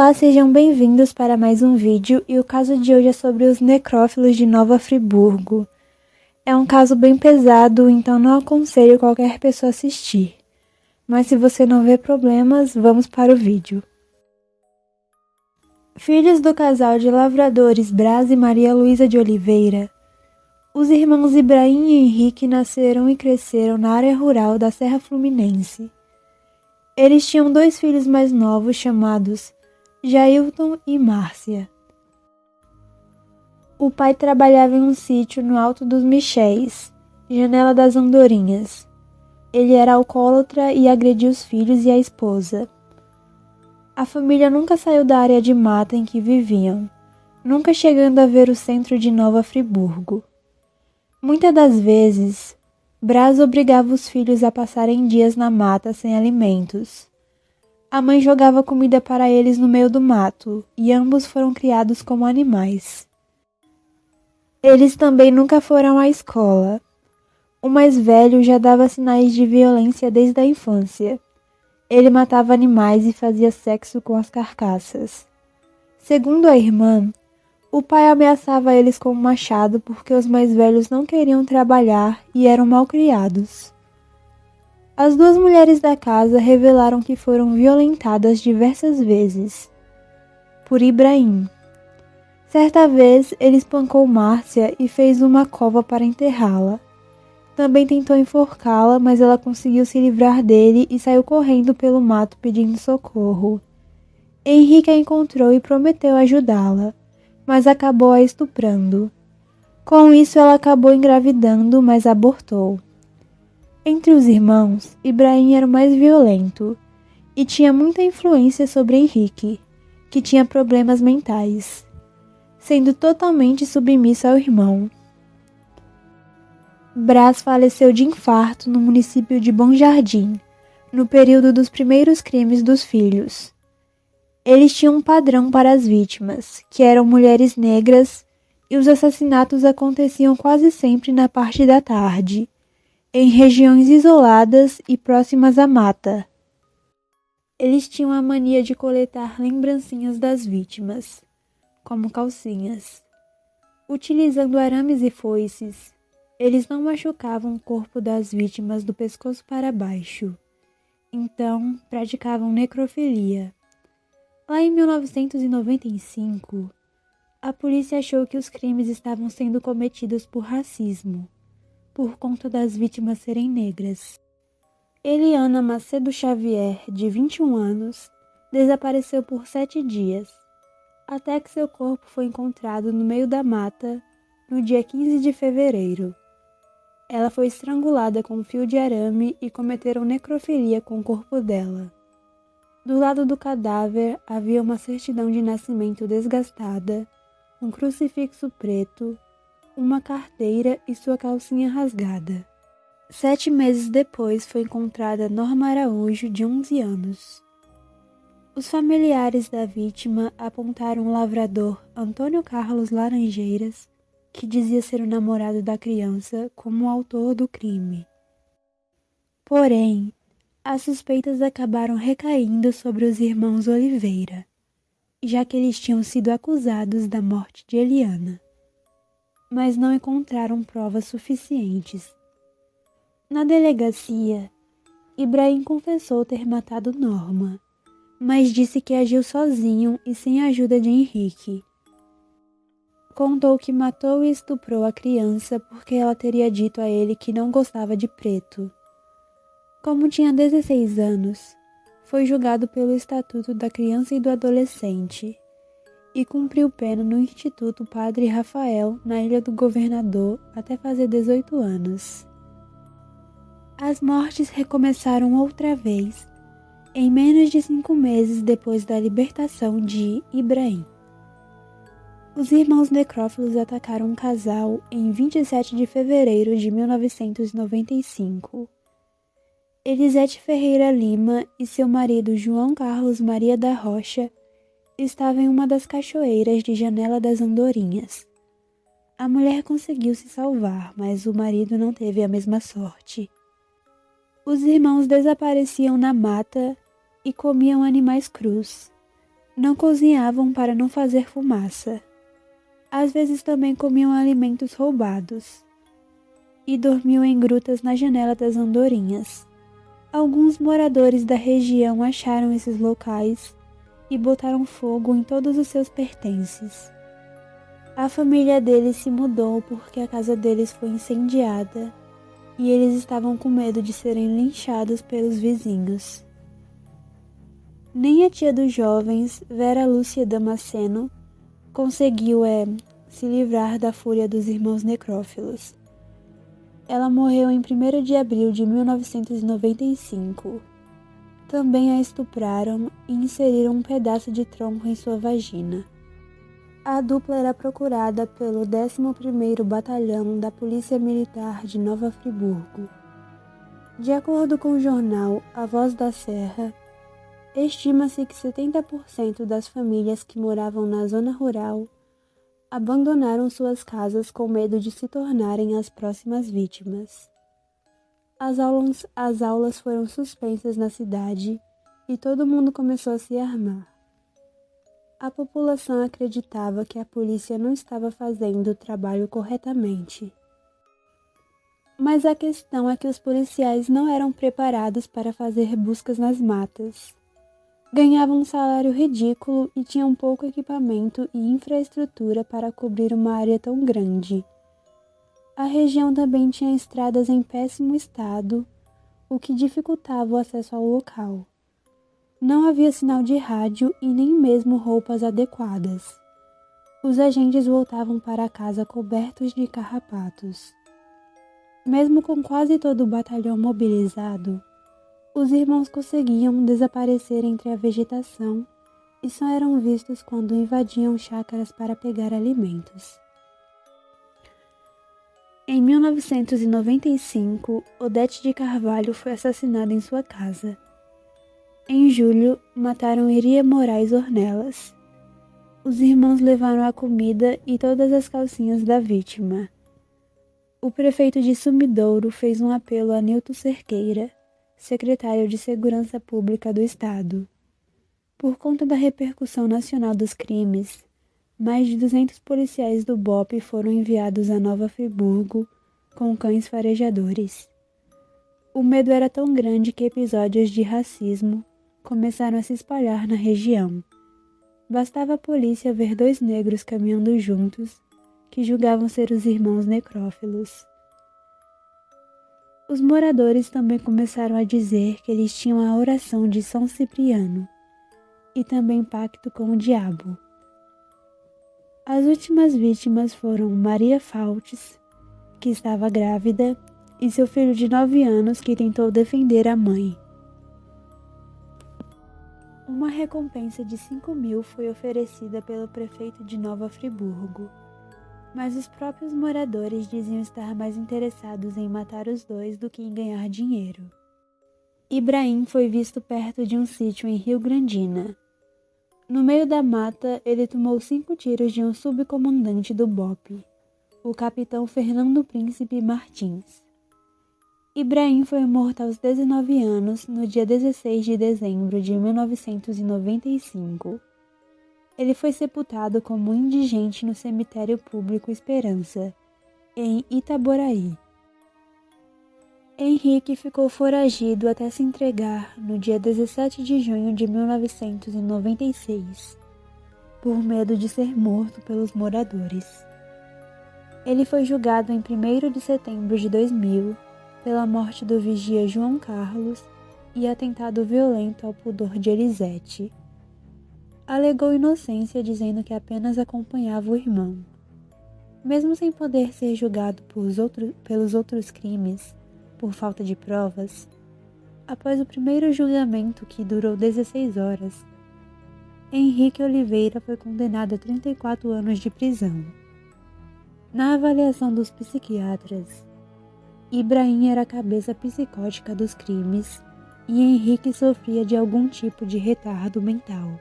Olá, sejam bem-vindos para mais um vídeo e o caso de hoje é sobre os necrófilos de Nova Friburgo. É um caso bem pesado, então não aconselho qualquer pessoa assistir. Mas se você não vê problemas, vamos para o vídeo. Filhos do casal de lavradores Braz e Maria Luísa de Oliveira, os irmãos Ibrahim e Henrique nasceram e cresceram na área rural da Serra Fluminense. Eles tinham 2 filhos mais novos chamados Jailton e Márcia. O pai trabalhava em um sítio no Alto dos Michéis, Janela das Andorinhas. Ele era alcoólatra e agredia os filhos e a esposa. A família nunca saiu da área de mata em que viviam, nunca chegando a ver o centro de Nova Friburgo. Muitas das vezes, Braz obrigava os filhos a passarem dias na mata sem alimentos. A mãe jogava comida para eles no meio do mato, e ambos foram criados como animais. Eles também nunca foram à escola. O mais velho já dava sinais de violência desde a infância. Ele matava animais e fazia sexo com as carcaças. Segundo a irmã, o pai ameaçava eles com um machado porque os mais velhos não queriam trabalhar e eram malcriados. As 2 mulheres da casa revelaram que foram violentadas diversas vezes por Ibrahim. Certa vez, ele espancou Márcia e fez uma cova para enterrá-la. Também tentou enforcá-la, mas ela conseguiu se livrar dele e saiu correndo pelo mato pedindo socorro. Henrique a encontrou e prometeu ajudá-la, mas acabou a estuprando. Com isso, ela acabou engravidando, mas abortou. Entre os irmãos, Ibrahim era o mais violento e tinha muita influência sobre Henrique, que tinha problemas mentais, sendo totalmente submisso ao irmão. Braz faleceu de infarto no município de Bom Jardim, no período dos primeiros crimes dos filhos. Eles tinham um padrão para as vítimas, que eram mulheres negras, e os assassinatos aconteciam quase sempre na parte da tarde, em regiões isoladas e próximas à mata. Eles tinham a mania de coletar lembrancinhas das vítimas, como calcinhas. Utilizando arames e foices, eles não machucavam o corpo das vítimas do pescoço para baixo. Então, praticavam necrofilia. Lá em 1995, a polícia achou que os crimes estavam sendo cometidos por racismo, por conta das vítimas serem negras. Eliana Macedo Xavier, de 21 anos, desapareceu por 7 dias, até que seu corpo foi encontrado no meio da mata no dia 15 de fevereiro. Ela foi estrangulada com um fio de arame e cometeram necrofilia com o corpo dela. Do lado do cadáver havia uma certidão de nascimento desgastada, um crucifixo preto, uma carteira e sua calcinha rasgada. 7 meses depois foi encontrada Norma Araújo, de 11 anos. Os familiares da vítima apontaram o lavrador Antônio Carlos Laranjeiras, que dizia ser o namorado da criança, como o autor do crime. Porém, as suspeitas acabaram recaindo sobre os irmãos Oliveira, já que eles tinham sido acusados da morte de Eliana, mas não encontraram provas suficientes. Na delegacia, Ibrahim confessou ter matado Norma, mas disse que agiu sozinho e sem a ajuda de Henrique. Contou que matou e estuprou a criança porque ela teria dito a ele que não gostava de preto. Como tinha 16 anos, foi julgado pelo Estatuto da Criança e do Adolescente e cumpriu pena no Instituto Padre Rafael, na Ilha do Governador, até fazer 18 anos. As mortes recomeçaram outra vez, em menos de 5 meses depois da libertação de Ibrahim. Os irmãos necrófilos atacaram um casal em 27 de fevereiro de 1995. Elisete Ferreira Lima e seu marido João Carlos Maria da Rocha estavam em uma das cachoeiras de Janela das Andorinhas. A mulher conseguiu se salvar, mas o marido não teve a mesma sorte. Os irmãos desapareciam na mata e comiam animais crus. Não cozinhavam para não fazer fumaça. Às vezes também comiam alimentos roubados. E dormiam em grutas na janela das andorinhas. Alguns moradores da região acharam esses locais e botaram fogo em todos os seus pertences. A família deles se mudou porque a casa deles foi incendiada e eles estavam com medo de serem linchados pelos vizinhos. Nem a tia dos jovens, Vera Lúcia Damasceno, conseguiu se livrar da fúria dos irmãos necrófilos. Ela morreu em 1º de abril de 1995. Também a estupraram e inseriram um pedaço de tronco em sua vagina. A dupla era procurada pelo 11º Batalhão da Polícia Militar de Nova Friburgo. De acordo com o jornal A Voz da Serra, estima-se que 70% das famílias que moravam na zona rural abandonaram suas casas com medo de se tornarem as próximas vítimas. As aulas foram suspensas na cidade e todo mundo começou a se armar. A população acreditava que a polícia não estava fazendo o trabalho corretamente. Mas a questão é que os policiais não eram preparados para fazer buscas nas matas. Ganhavam um salário ridículo e tinham pouco equipamento e infraestrutura para cobrir uma área tão grande. A região também tinha estradas em péssimo estado, o que dificultava o acesso ao local. Não havia sinal de rádio e nem mesmo roupas adequadas. Os agentes voltavam para casa cobertos de carrapatos. Mesmo com quase todo o batalhão mobilizado, os irmãos conseguiam desaparecer entre a vegetação e só eram vistos quando invadiam chácaras para pegar alimentos. Em 1995, Odete de Carvalho foi assassinada em sua casa. Em julho, mataram Iria Moraes Ornelas. Os irmãos levaram a comida e todas as calcinhas da vítima. O prefeito de Sumidouro fez um apelo a Nilton Cerqueira, secretário de Segurança Pública do Estado. Por conta da repercussão nacional dos crimes, mais de 200 policiais do BOPE foram enviados a Nova Friburgo com cães farejadores. O medo era tão grande que episódios de racismo começaram a se espalhar na região. Bastava a polícia ver 2 negros caminhando juntos, que julgavam ser os irmãos necrófilos. Os moradores também começaram a dizer que eles tinham a oração de São Cipriano e também pacto com o diabo. As últimas vítimas foram Maria Fautes, que estava grávida, e seu filho de 9 anos que tentou defender a mãe. Uma recompensa de 5.000 foi oferecida pelo prefeito de Nova Friburgo, mas os próprios moradores diziam estar mais interessados em matar os 2 do que em ganhar dinheiro. Ibrahim foi visto perto de um sítio em Rio Grandina. No meio da mata, ele tomou 5 tiros de um subcomandante do BOPE, o capitão Fernando Príncipe Martins. Ibrahim foi morto aos 19 anos no dia 16 de dezembro de 1995. Ele foi sepultado como indigente no cemitério público Esperança, em Itaboraí. Henrique ficou foragido até se entregar no dia 17 de junho de 1996, por medo de ser morto pelos moradores. Ele foi julgado em 1º de setembro de 2000 pela morte do vigia João Carlos e atentado violento ao pudor de Elisete. Alegou inocência, dizendo que apenas acompanhava o irmão. Mesmo sem poder ser julgado pelos outros crimes, por falta de provas, após o primeiro julgamento, que durou 16 horas, Henrique Oliveira foi condenado a 34 anos de prisão. Na avaliação dos psiquiatras, Ibrahim era a cabeça psicótica dos crimes e Henrique sofria de algum tipo de retardo mental.